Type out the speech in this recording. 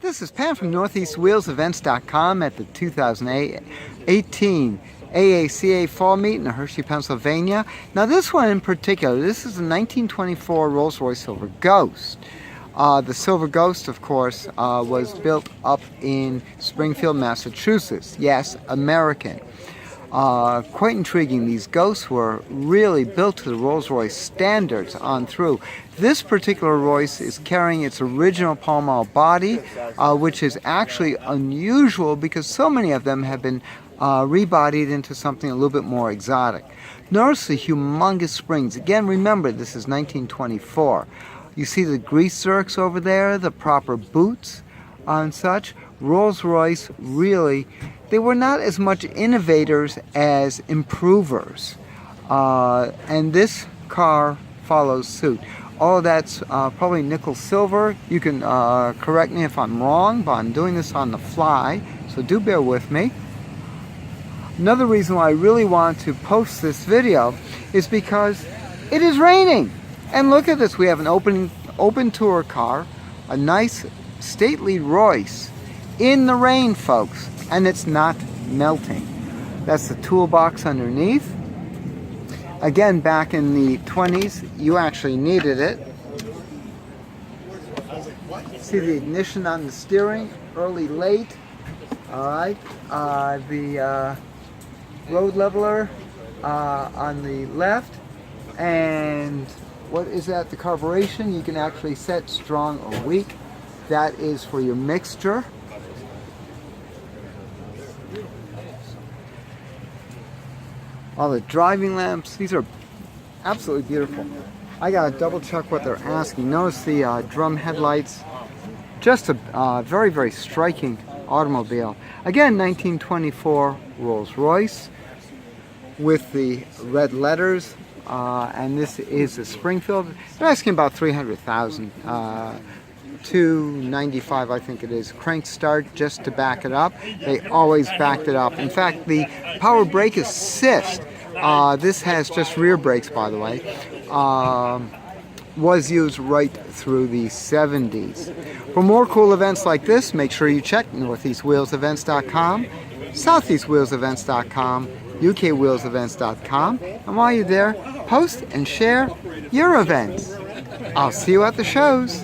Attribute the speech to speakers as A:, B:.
A: This is Pam from NortheastWheelsEvents.com at the 2018 AACA Fall Meet in Hershey, Pennsylvania. Now this one in particular, this is a 1924 Rolls-Royce Silver Ghost. The Silver Ghost, of course, was built up in Springfield, Massachusetts. Yes, American. Quite intriguing. These Ghosts were really built to the Rolls-Royce standards on through. This particular Royce is carrying its original Pall Mall body, which is actually unusual because so many of them have been rebodied into something a little bit more exotic. Notice the humongous springs. Again, remember, this is 1924. You see the grease zerks over there, the proper boots and such. Rolls-Royce really, they were not as much innovators as improvers. And this car follows suit. All of that's probably nickel silver. You can correct me if I'm wrong, but I'm doing this on the fly, so do bear with me. Another reason why I really want to post this video is because it is raining. And look at this, we have an open tour car, a nice stately Royce in the rain, folks, and it's not melting. That's the toolbox underneath. Again, back in the 20s, you actually needed it. See the ignition on the steering, early, late. All right, the road leveler on the left, and what is that? The carburation, you can actually set strong or weak. That is for your mixture. All the driving lamps, these are absolutely beautiful. I gotta double check what they're asking. Notice the drum headlights. Just a very, very striking automobile. Again, 1924 Rolls-Royce with the red letters. And this is a Springfield. They're asking about $300,000, $295, I think it is. Crank start just to back it up. They always backed it up. In fact, the power brake assist. This has just rear brakes, by the way. Was used right through the 70s. For more cool events like this, make sure you check NortheastWheelsEvents.com, SoutheastWheelsEvents.com, UKWheelsEvents.com, and while you're there, post and share your events. I'll see you at the shows.